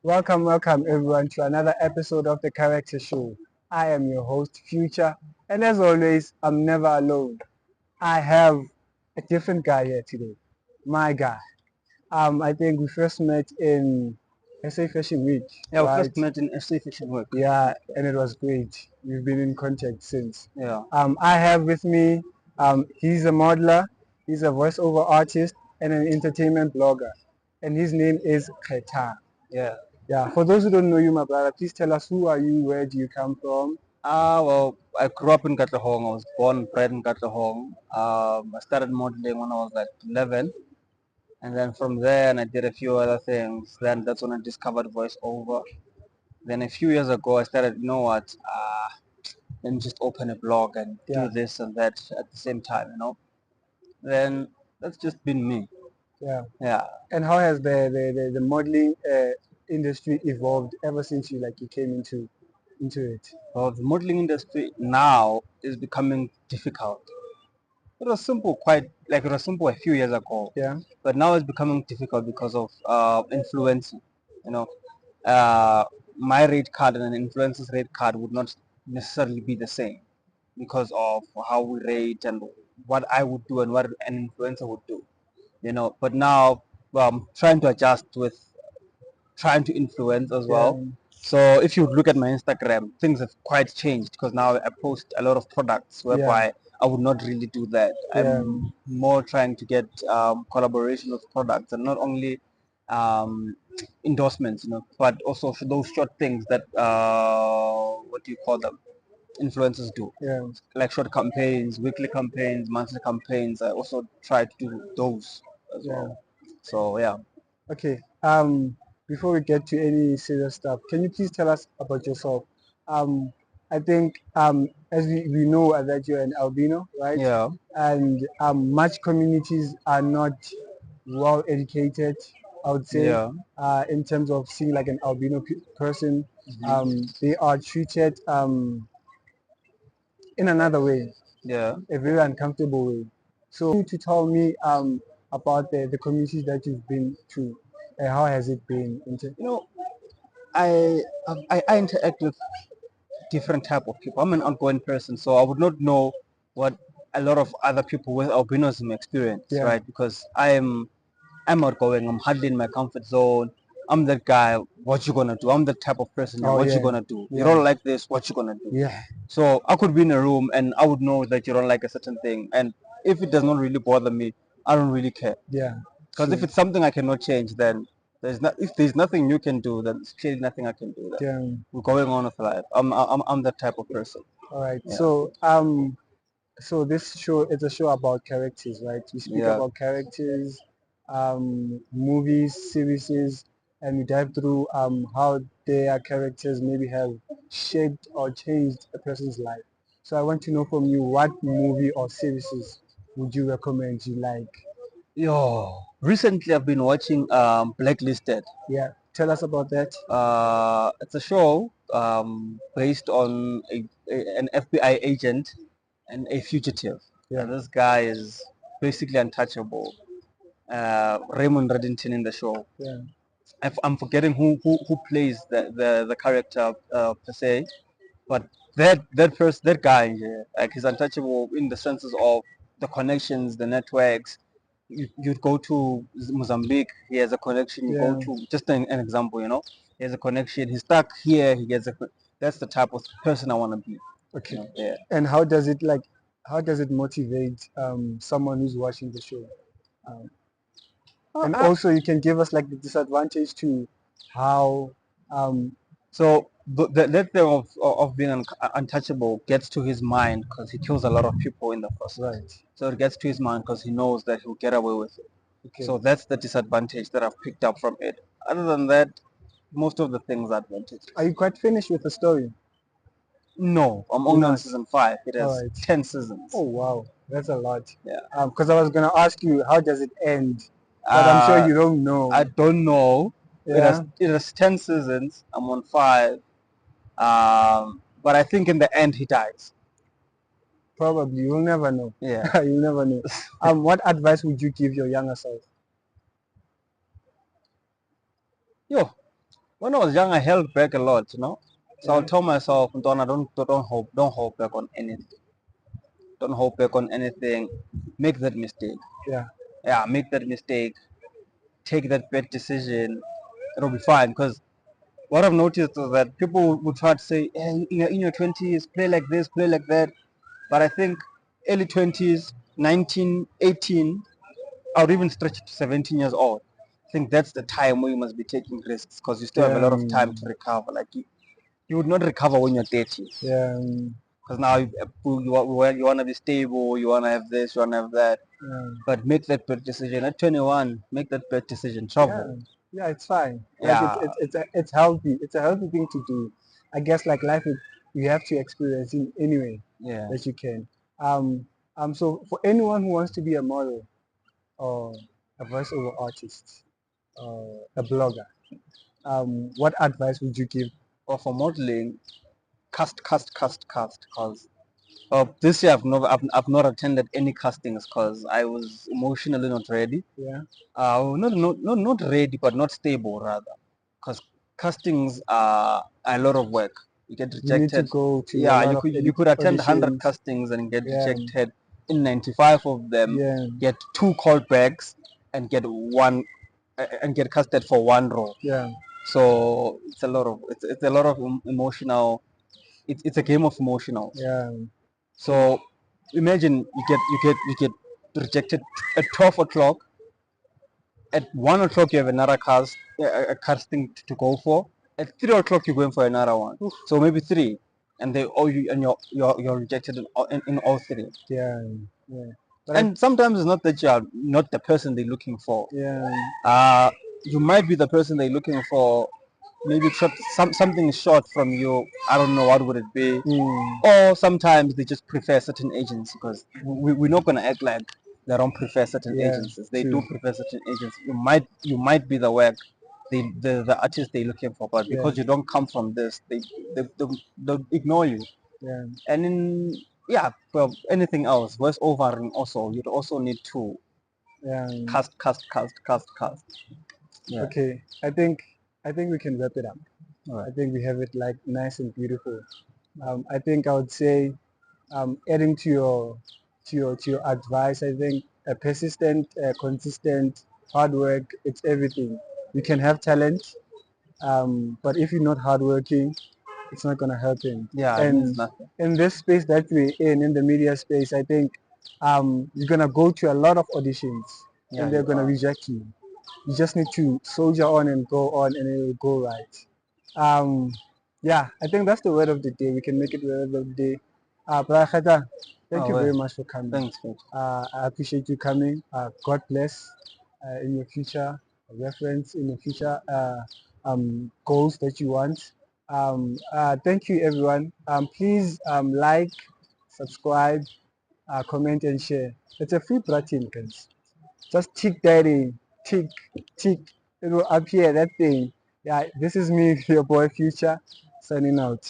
Welcome everyone to another episode of the Character Show. I am your host, Future, and as always, I'm never alone. I have a different guy here today. My guy. I think we first met in SA Fashion Week, Yeah, we right? first met in FC Fiction Work. Yeah, and it was great. We've been in contact since. Yeah. I have with me, he's a modeler, he's a voiceover artist, and an entertainment blogger, and his name is Khethang. Yeah. Yeah, for those who don't know you, my brother, please tell us who are you, where do you come from? Well, I grew up in Katlehong. I was born and bred in Katlehong. I started modeling when I was like 11. And then from there, and I did a few other things. Then that's when I discovered voiceover. Then a few years ago, I started, let me just open a blog and Yeah, do this and that at the same time. Then that's just been me. yeah. Yeah. And how has the modeling industry evolved ever since you came into it? Well, the modeling industry now is becoming difficult. It was simple, quite like it was simple a few years ago, Yeah, but now it's becoming difficult because of influencing. You know, uh, my rate card and an influencer's rate card would not necessarily be the same because of how we rate and what I would do and what an influencer would do. But now I'm trying to adjust with trying to influence as yeah, well. So if you look at my Instagram, things have quite changed because now I post a lot of products yeah, whereby I would not really do that. yeah, I'm more trying to get collaboration with products and not only endorsements, but also for those short things that what do you call them? Influencers do, yeah. like short campaigns, weekly campaigns, monthly campaigns. I also try to do those as Yeah. well. So yeah. Okay. Before we get to any serious stuff, can you please tell us about yourself? Um, I think as we know that you're an albino, right? Yeah. And much communities are not well educated, I would say, Yeah. in terms of seeing like an albino person. Mhm. They are treated in another way, Yeah. a very uncomfortable way. So to tell me about the communities that you've been to, how has it been? You know, I interact with different type of people. I'm an outgoing person, so I would not know what a lot of other people with albinism experience, Yeah. right? Because I'm outgoing. I'm hardly in my comfort zone. I'm that guy. What you gonna do? I'm the type of person. Oh What you yeah. gonna do? You Yeah. don't like this. What you gonna do? Yeah. So I could be in a room and I would know that you don't like a certain thing, and if it does not really bother me, I don't really care. Yeah. Because if True. it's something I cannot change, then there's not. If there's nothing you can do, then there's clearly nothing I can do. Then Yeah. we're going on with life. I'm that type of person. All right. Yeah. So this show is a show about characters, right? We speak Yeah. about characters, movies, series, and we dive through how their characters maybe have shaped or changed a person's life. So I want to know from you, what movie or series would you recommend you like? Yo. Recently, I've been watching Blacklisted. Yeah, tell us about that. It's a show based on an FBI agent and a fugitive. Yeah, This guy is basically untouchable. Raymond Reddington in the show. yeah, I'm forgetting who plays the character per se, but that guy, yeah, like he's untouchable in the senses of the connections, the networks. You'd go to Mozambique, he has a connection. You go yeah. to just an example, he has a connection. He's stuck here, he gets a. That's the type of person I want to be. Okay. Yeah. And how does it motivate someone who's watching the show? Um, and I, also you can give us like the disadvantage to how um, So that thing of being untouchable gets to his mind because he kills a lot of people in the process. right. So it gets to his mind because he knows that he'll get away with it. Okay. So that's the disadvantage that I've picked up from it. Other than that, most of the things are Are advantages. you quite finished with the story? No, I'm You're only on not. season 5. It All has right. 10 Oh seasons. wow, that's a lot. Yeah. Because I was gonna ask you how does it end, but I'm sure Uh, you don't know. I don't know. Yeah, It has 10 seasons. I'm on 5. But I think in the end he dies. probably you'll never know. Yeah. You'll never know. What advice would you give your younger self? Yo, When I was young, I held back a lot, you know. So I'll Yeah, tell myself, Donna, don't hold back on anything. Don't hold back on anything. Make that mistake. yeah, Yeah, make that mistake. Take that bad decision. It'll be fine. Because what I've noticed is that people will try to say, hey, in your 20s, play like this, play like that. But I think early 20s, 19, 18, I would even stretch it to 17 years old. I think that's the time where you must be taking risks because you still have a yeah, lot of time to recover. Like you would not recover when you're 30. yeah, Because now you want to be stable, you want to have this, you want to have that. yeah. But make that bad decision. At 21, make that bad decision. Yeah, Travel. yeah, it's fine. Like Yeah, it's healthy. It's a healthy thing to do. I guess like life, you have to experience in any way yeah. that you can. Um, so for anyone who wants to be a model or a voiceover artist or a blogger, what advice would you give? Or for modeling, cast. Because this year I've not attended any castings because I was emotionally not ready. Yeah, Not ready, but not stable rather. Because castings are a lot of work. You get you need to rejected. go to a Yeah, lot of you could attend 100 auditions. castings and get Yeah, rejected. In 95 of them, yeah, get two callbacks and get one and get casted for one role. yeah, So it's a lot of emotional. It's a game of emotionals. yeah, So imagine you get rejected at 12 o'clock. At 1 o'clock you have another a casting to go for. At 3 o'clock you're going for another one. Oof, So maybe three, and they all you and you're rejected in all three. yeah, yeah. But I, And sometimes it's not that you are not the person they're looking for. yeah, Uh, you might be the person they're looking for. Maybe something is short from you. I don't know what would it be. mm, Or sometimes they just prefer certain agencies because we're not gonna act like they don't prefer certain yeah, agencies. They do true, prefer certain agencies. You might be the work the artist they're looking for, but yeah, because you don't come from this, they ignore you. yeah. And in yeah, well, anything else, voice overing also, you'd also need to Yeah. cast. Yeah. Okay. I think we can wrap it up. All right. I think we have it like nice and beautiful. I think I would say, adding to your advice, I think a persistent, consistent hard work, it's everything. You can have talent, but if you're not hardworking, it's not gonna happen. Yeah, it means And nothing. in this space that we're in the media space, I think you're gonna go to a lot of auditions, Yeah, and they're you gonna are. reject you. You just need to soldier on and go on, and it will go right. Um, yeah, I think that's the word of the day. We can make it the word of the day. Brother Khethang, thank Oh you very well. much for coming. Thanks, mate. I appreciate you coming. God bless in your future reference, in your future goals that you want. Thank you, everyone. Please like, subscribe, comment, and share. It's a free button, guys. Just tick that in. Tick, tick. It will appear, that thing. Yeah, this is me, your boy Future, signing out.